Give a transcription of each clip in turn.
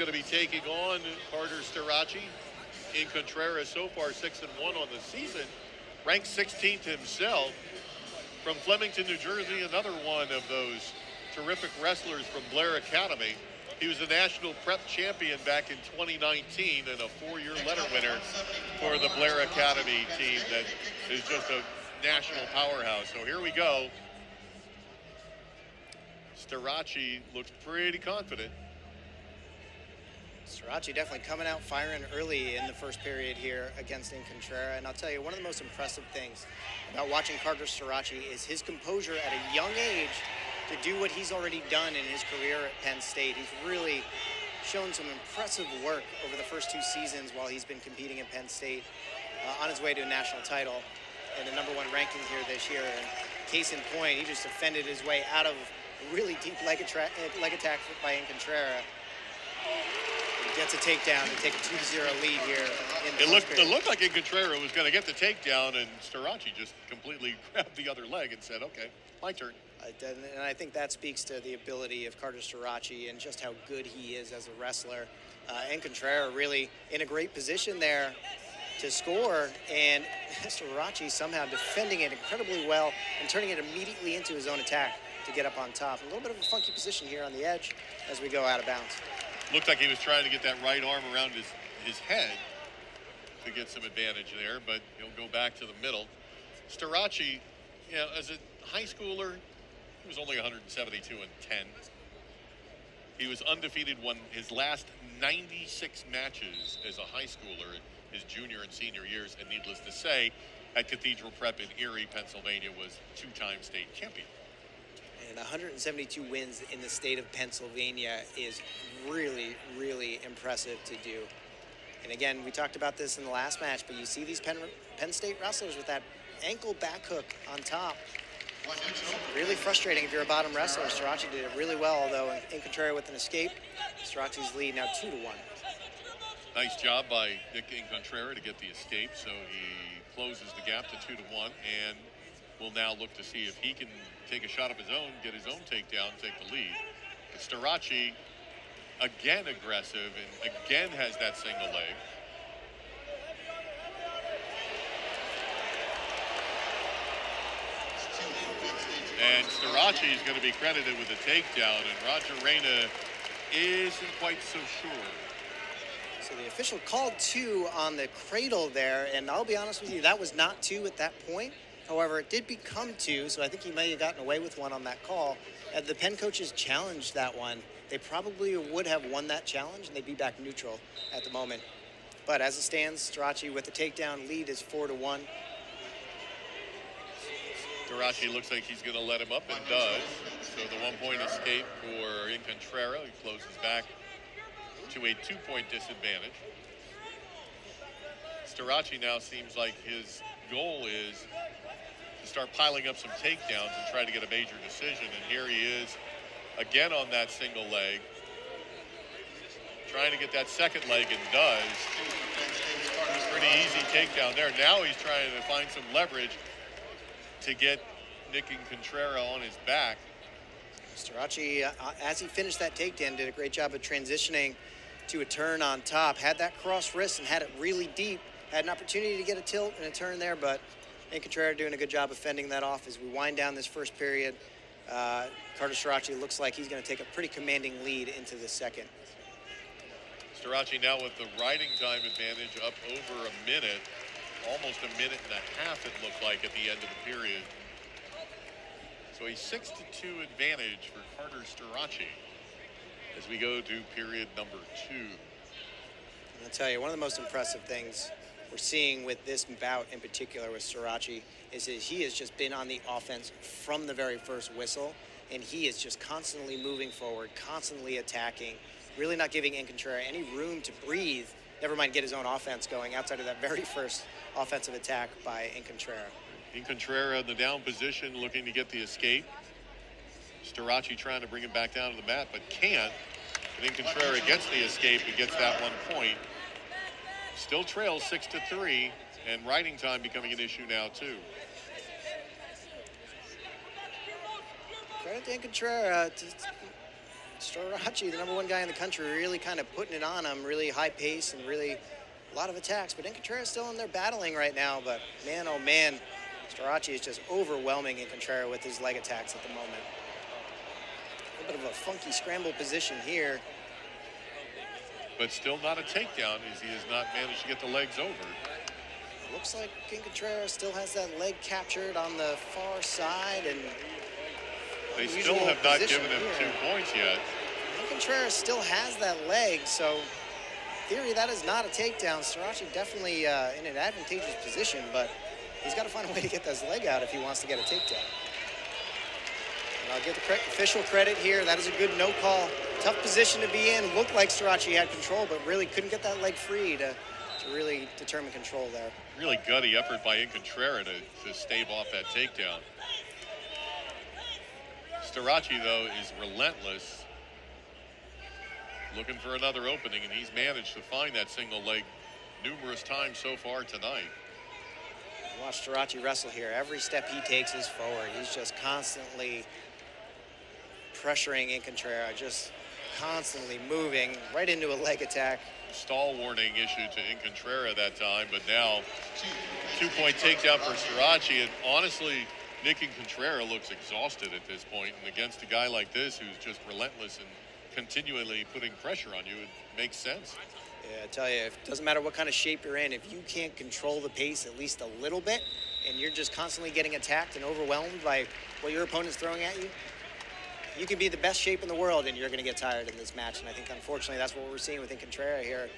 going to be taking on Carter Starocci. Incontrera so far 6-1 on the season, ranked 16th himself. From Flemington, New Jersey, another one of those terrific wrestlers from Blair Academy. He was a national prep champion back in 2019 and a 4-year letter winner for the Blair Academy team that is just a national powerhouse. So here we go. Starocci looks pretty confident. Starocci definitely coming out firing early in the first period here against Incontrera. And I'll tell you, one of the most impressive things about watching Carter Starocci is his composure at a young age to do what he's already done in his career at Penn State. He's really shown some impressive work over the first 2 seasons while he's been competing at Penn State on his way to a national title and the #1 ranking here this year. And case in point, he just defended his way out of a really deep leg attack by Incontrera. He gets a takedown to take a 2-0 lead here. It looked like Incontrera was going to get the takedown, and Starocci just completely grabbed the other leg and said, okay, my turn. And I think that speaks to the ability of Carter Starocci and just how good he is as a wrestler. Incontrera really in a great position there to score, and Starocci somehow defending it incredibly well and turning it immediately into his own attack to get up on top. A little bit of a funky position here on the edge as we go out of bounds. Looked like he was trying to get that right arm around his head to get some advantage there, but he'll go back to the middle. Starocci, you know, as a high schooler, he was only 172-10. He was undefeated, won his last 96 matches as a high schooler his junior and senior years, and needless to say, at Cathedral Prep in Erie, Pennsylvania, was 2-time state champion. And 172 wins in the state of Pennsylvania is really, really impressive to do. And again, we talked about this in the last match, but you see these Penn State wrestlers with that ankle back hook on top. Really frustrating if you're a bottom wrestler. Starocci did it really well, although Incontrera with an escape. Starocci's lead now 2-1. Nice job by Nick Incontrera to get the escape, so he closes the gap to 2-1, and will now look to see if he can take a shot of his own, get his own takedown, take the lead. But Starocci, again aggressive, and again has that single leg. And Starocci is going to be credited with a takedown, and Roger Reyna isn't quite so sure. So the official called 2 on the cradle there, and I'll be honest with you, that was not 2 at that point. However, it did become 2, so I think he may have gotten away with 1 on that call. Had the Penn coaches challenged that one, they probably would have won that challenge, and they'd be back neutral at the moment. But as it stands, Starocci with the takedown lead is 4-1. Starocci looks like he's going to let him up, and does. So the 1-point escape for Incontrera. He closes back to a 2-point disadvantage. Starocci now seems like his goal is to start piling up some takedowns and try to get a major decision. And here he is again on that single leg, trying to get that second leg, and does. Pretty easy takedown there. Now he's trying to find some leverage to get Nick Incontrera on his back. Starocci, as he finished that takedown, did a great job of transitioning to a turn on top. Had that cross wrist and had it really deep. Had an opportunity to get a tilt and a turn there, but Incontrera doing a good job of fending that off as we wind down this first period. Carter Starocci looks like he's going to take a pretty commanding lead into the second. Starocci now with the riding time advantage up over a minute, almost a minute and a half it looked like at the end of the period. So a 6-2 advantage for Carter Starocci as we go to period number 2. I'll tell you, one of the most impressive things we're seeing with this bout in particular with Starocci is that he has just been on the offense from the very first whistle, and he is just constantly moving forward, constantly attacking, really not giving Incontrera any room to breathe, never mind get his own offense going outside of that very first offensive attack by Incontrera. Incontrera in the down position looking to get the escape. Starocci trying to bring him back down to the mat, but can't. And Incontrera gets the escape and gets that 1 point. Still trails 6-3, and riding time becoming an issue now too. Credit to Incontrera Starocci, the #1 guy in the country, really kind of putting it on him, really high pace and really a lot of attacks. But Incontrera still in there battling right now. But man, oh man, Starocci is just overwhelming Incontrera with his leg attacks at the moment. A bit of a funky scramble position here. But still not a takedown, as he has not managed to get the legs over. Looks like Incontrera still has that leg captured on the far side, and they still have not given him 2 points yet. Incontrera still has that leg, so in theory that is not a takedown. Starocci definitely in an advantageous position, but he's got to find a way to get this leg out if he wants to get a takedown. And I'll give the official credit here. That is a good no call. Tough position to be in. Looked like Starocci had control, but really couldn't get that leg free to really determine control there. Really gutty effort by Incontrera to stave off that takedown. Starocci, though, is relentless, looking for another opening, and he's managed to find that single leg numerous times so far tonight. Watch Starocci wrestle here. Every step he takes is forward. He's just constantly pressuring Incontrera, just constantly moving right into a leg attack. Stall warning issued to Incontrera that time, but now 2-point takedown for Starocci. And honestly, Nick Incontrera looks exhausted at this point, and against a guy like this who's just relentless and continually putting pressure on you, it makes sense. Yeah, I tell you, it doesn't matter what kind of shape you're in, if you can't control the pace at least a little bit, and you're just constantly getting attacked and overwhelmed by what your opponent's throwing at you, you can be the best shape in the world and you're going to get tired in this match. And I think, unfortunately, that's what we're seeing with Incontrera here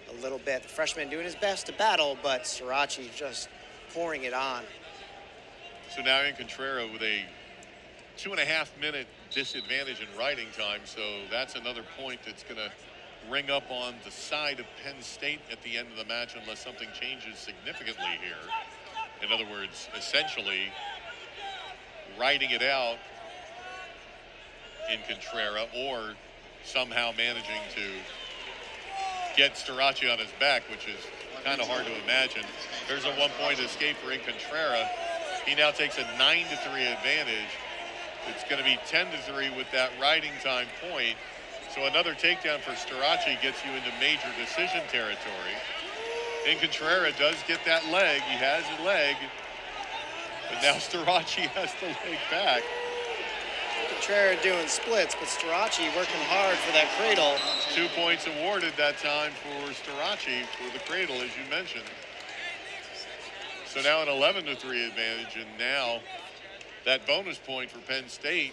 a little bit. The freshman doing his best to battle, but Starocci just pouring it on. So now Incontrera with a 2.5-minute disadvantage in riding time. So that's another point that's going to ring up on the side of Penn State at the end of the match unless something changes significantly here. In other words, essentially riding it out Incontrera, or somehow managing to get Starocci on his back, which is kind of hard to imagine. There's a 1-point escape for Incontrera. He now takes a 9-3 advantage. It's going to be 10-3 with that riding time point. So another takedown for Starocci gets you into major decision territory. Incontrera does get that leg. He has a leg, but now Starocci has the leg back. Incontrera doing splits, but Starocci working hard for that cradle. 2 points awarded that time for Starocci for the cradle, as you mentioned. So now an 11-3 advantage, and now that bonus point for Penn State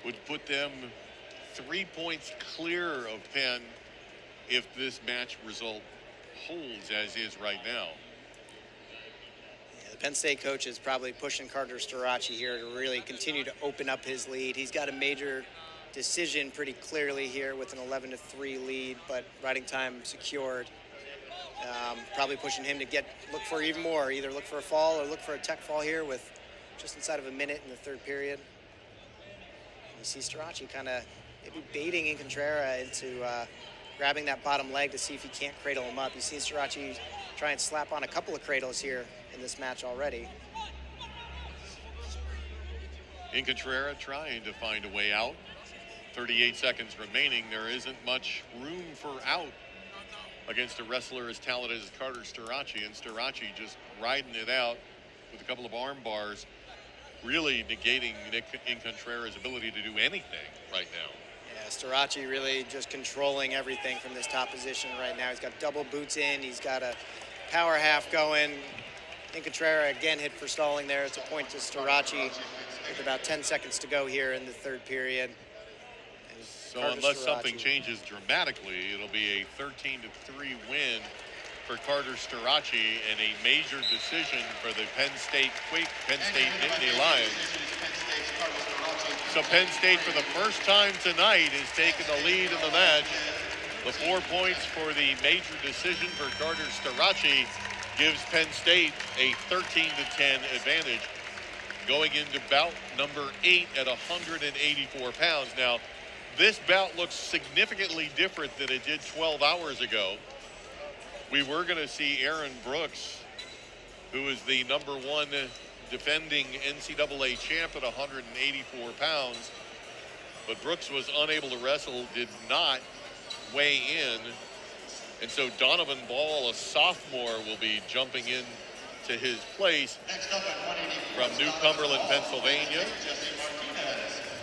would put them 3 points clear of Penn if this match result holds as is right now. The Penn State coach is probably pushing Carter Starocci here to really continue to open up his lead. He's got a major decision pretty clearly here with an 11-3 lead, but riding time secured. Probably pushing him to look for even more, either look for a fall or look for a tech fall here with just inside of a minute in the third period. You see Starocci kind of maybe baiting Incontrera into grabbing that bottom leg to see if he can't cradle him up. You've seen Starocci try and slap on a couple of cradles here in this match already. Incontrera trying to find a way out. 38 seconds remaining. There isn't much room for out against a wrestler as talented as Carter Starocci, and Starocci just riding it out with a couple of arm bars, really negating Nick Incontrera's ability to do anything right now. Yeah, Starocci really just controlling everything from this top position right now. He's got double boots in, he's got a power half going. Incontrera again hit for stalling there. It's a point to Starocci with about 10 seconds to go here in the third period. So unless something changes dramatically, it'll be a 13-3 win for Carter Starocci and a major decision for the Penn State Nittany Lions. So Penn State, for the first time tonight, is taking the lead in the match. The 4 points for the major decision for Carter Starocci gives Penn State a 13-10 advantage going into bout number 8 at 184 pounds. Now, this bout looks significantly different than it did 12 hours ago. We were going to see Aaron Brooks, who is the #1 defending NCAA champ at 184 pounds, but Brooks was unable to wrestle, did not weigh in. And so Donovan Ball, a sophomore, will be jumping in to his place from New Cumberland, Pennsylvania.